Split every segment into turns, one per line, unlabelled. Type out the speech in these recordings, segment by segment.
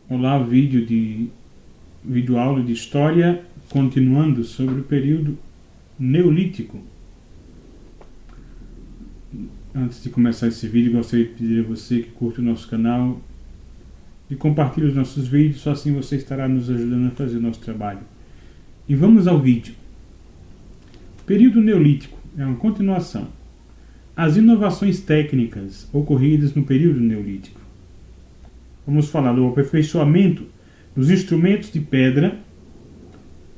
Olá, vídeo aula de história, continuando sobre o período neolítico. Antes de começar esse vídeo, gostaria de pedir a você que curta o nosso canal e compartilhe os nossos vídeos, só assim você estará nos ajudando a fazer o nosso trabalho. E vamos ao vídeo. O período neolítico é uma continuação. As inovações técnicas ocorridas no período neolítico. Vamos falar do aperfeiçoamento dos instrumentos de pedra,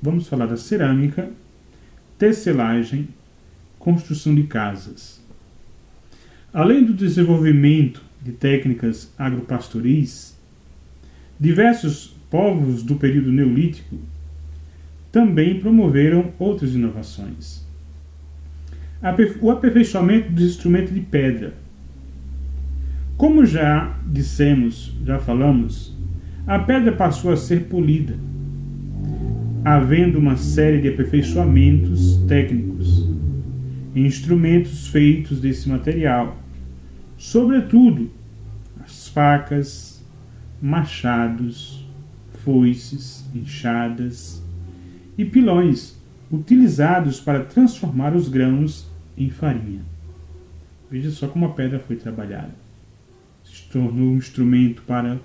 vamos falar da cerâmica, tecelagem, construção de casas. Além do desenvolvimento de técnicas agropastoris, diversos povos do período neolítico também promoveram outras inovações. O aperfeiçoamento dos instrumentos de pedra. Como já falamos, a pedra passou a ser polida, havendo uma série de aperfeiçoamentos técnicos em instrumentos feitos desse material, sobretudo as facas, machados, foices, enxadas e pilões utilizados para transformar os grãos em farinha. Veja só como a pedra foi trabalhada. Se tornou um instrumento para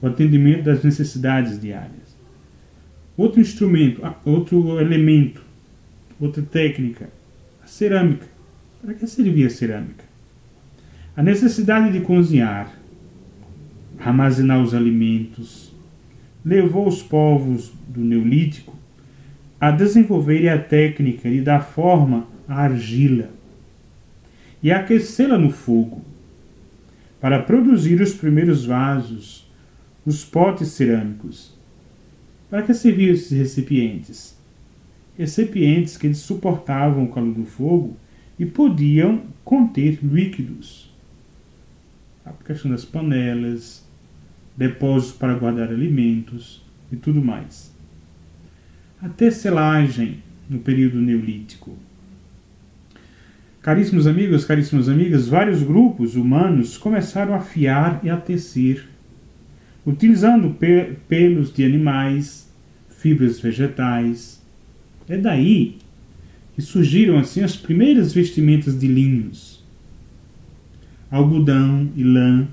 o atendimento das necessidades diárias. Outro instrumento, outro elemento, outra técnica, a cerâmica. Para que servia a cerâmica? A necessidade de cozinhar, armazenar os alimentos, levou os povos do Neolítico a desenvolverem a técnica de dar forma à argila e aquecê-la no fogo, para produzir os primeiros vasos, os potes cerâmicos. Para que serviam esses recipientes? Recipientes que eles suportavam o calor do fogo e podiam conter líquidos. A questão das panelas, depósitos para guardar alimentos e tudo mais. A tecelagem no período neolítico. Caríssimos amigos, caríssimas amigas, vários grupos humanos começaram a fiar e a tecer, utilizando pelos de animais, fibras vegetais. É daí que surgiram assim as primeiras vestimentas de linhos, algodão e lã,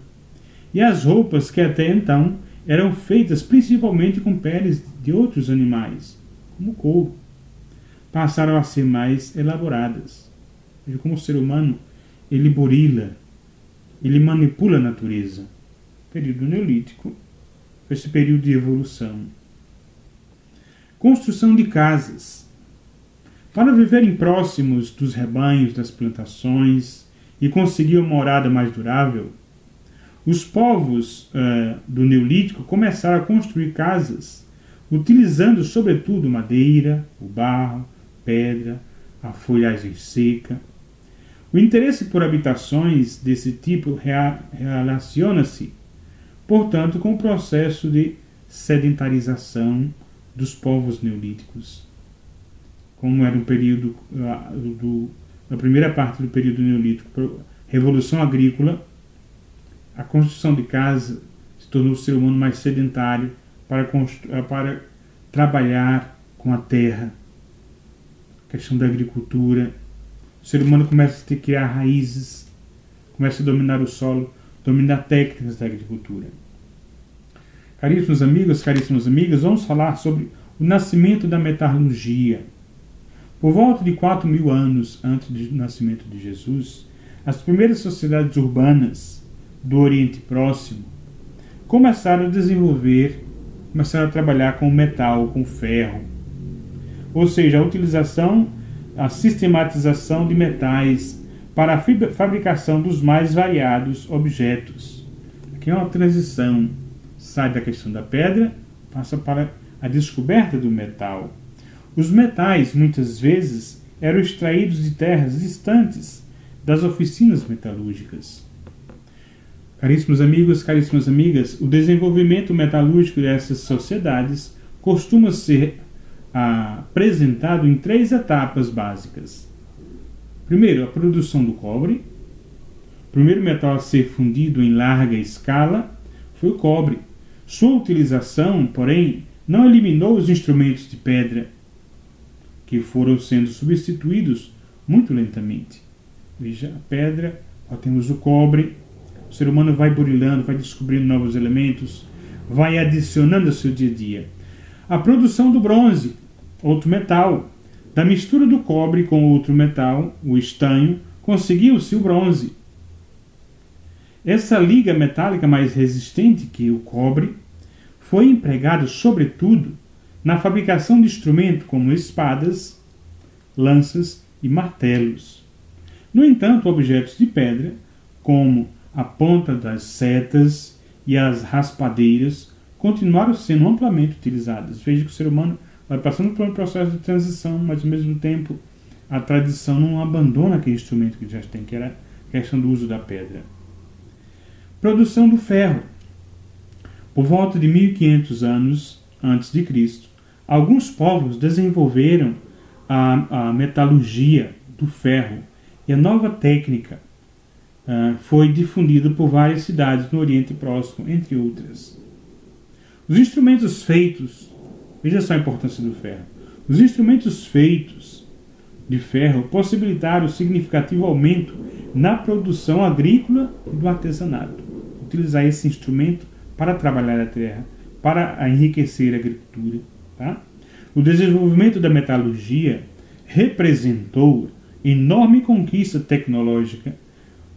e as roupas que até então eram feitas principalmente com peles de outros animais, como couro, passaram a ser mais elaboradas. Veja como o ser humano, ele burila, ele manipula a natureza. Período neolítico, esse período de evolução. Construção de casas. Para viverem próximos dos rebanhos, das plantações e conseguir uma morada mais durável, os povos do Neolítico começaram a construir casas, utilizando sobretudo madeira, o barro, pedra, a folhagem seca. O interesse por habitações desse tipo relaciona-se, portanto, com o processo de sedentarização dos povos neolíticos. Como era um período, na primeira parte do período neolítico, revolução agrícola, a construção de casa se tornou o ser humano mais sedentário para trabalhar com a terra. A questão da agricultura. O ser humano começa a ter que criar raízes, começa a dominar o solo, dominar técnicas da agricultura. Caríssimos amigos, caríssimas amigas, vamos falar sobre o nascimento da metalurgia. Por volta de 4.000 anos antes do nascimento de Jesus, as primeiras sociedades urbanas do Oriente Próximo começaram a trabalhar com metal, com ferro. Ou seja, a utilização, a sistematização de metais para a fabricação dos mais variados objetos. Aqui é uma transição. Sai da questão da pedra, passa para a descoberta do metal. Os metais, muitas vezes, eram extraídos de terras distantes das oficinas metalúrgicas. Caríssimos amigos, caríssimas amigas, o desenvolvimento metalúrgico dessas sociedades costuma ser apresentado em 3 etapas básicas. Primeiro, a produção do cobre. O primeiro metal a ser fundido em larga escala foi o cobre, Sua utilização, porém, não eliminou os instrumentos de pedra, que foram sendo substituídos muito lentamente. Veja, a pedra, ó, temos o cobre, o ser humano vai burilando, vai descobrindo novos elementos, vai adicionando ao seu dia a dia. A produção do bronze, outro metal, da mistura do cobre com outro metal, o estanho, conseguiu-se o bronze. Essa liga metálica mais resistente que o cobre foi empregada sobretudo na fabricação de instrumentos como espadas, lanças e martelos. No entanto, objetos de pedra, como a ponta das setas e as raspadeiras, continuaram sendo amplamente utilizadas. Veja que o ser humano vai passando por um processo de transição, mas ao mesmo tempo a tradição não abandona aquele instrumento que já tem, que era a questão do uso da pedra. Produção do ferro. Por volta de 1500 anos antes de Cristo, alguns povos desenvolveram a metalurgia do ferro, e a nova técnica foi difundida por várias cidades no Oriente Próximo, entre outras. Os instrumentos feitos, veja só a importância do ferro, os instrumentos feitos de ferro possibilitaram significativo aumento na produção agrícola e do artesanato. Utilizar esse instrumento para trabalhar a terra, para enriquecer a agricultura. Tá? O desenvolvimento da metalurgia representou enorme conquista tecnológica,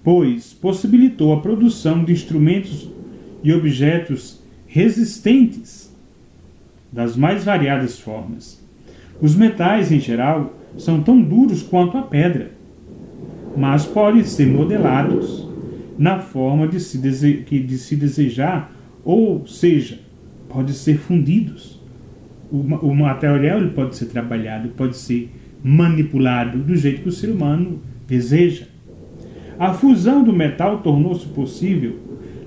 pois possibilitou a produção de instrumentos e objetos resistentes das mais variadas formas. Os metais, em geral, são tão duros quanto a pedra, mas podem ser modelados na forma de se desejar, ou seja, podem ser fundidos. O material ele pode ser trabalhado, pode ser manipulado do jeito que o ser humano deseja. A fusão do metal tornou-se possível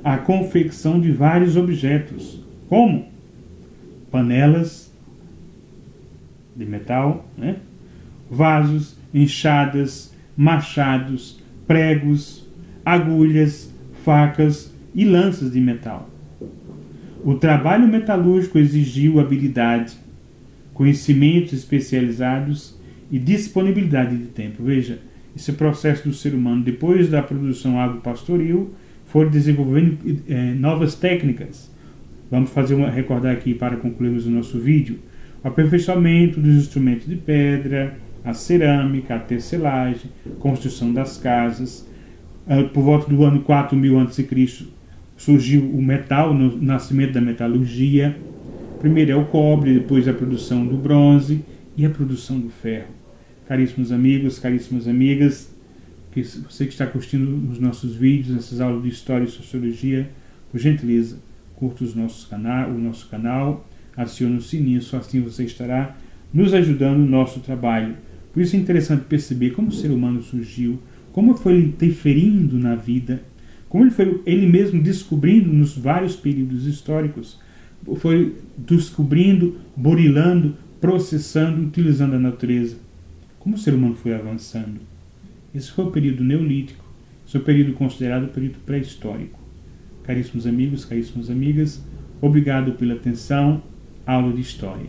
a confecção de vários objetos, como panelas de metal, vasos, enxadas, machados, pregos, agulhas, facas e lanças de metal. O trabalho metalúrgico exigiu habilidade, conhecimentos especializados e disponibilidade de tempo. Veja, esse processo do ser humano, depois da produção agropastoril, foi desenvolvendo novas técnicas. Vamos recordar aqui para concluirmos o nosso vídeo. O aperfeiçoamento dos instrumentos de pedra, a cerâmica, a tecelagem, construção das casas. Por volta do ano 4000 a.C., surgiu o metal, no nascimento da metalurgia. Primeiro é o cobre, depois a produção do bronze e a produção do ferro. Caríssimos amigos, caríssimas amigas, você que está curtindo os nossos vídeos, essas aulas de História e Sociologia, por gentileza, curta o nosso canal, acione o sininho, só assim você estará nos ajudando no nosso trabalho. Por isso é interessante perceber como o ser humano surgiu, como foi interferindo na vida, como ele foi ele mesmo descobrindo nos vários períodos históricos, foi descobrindo, burilando, processando, utilizando a natureza. Como o ser humano foi avançando. Esse foi o período neolítico, esse é o período considerado o período pré-histórico. Caríssimos amigos, caríssimas amigas, obrigado pela atenção. Aula de História.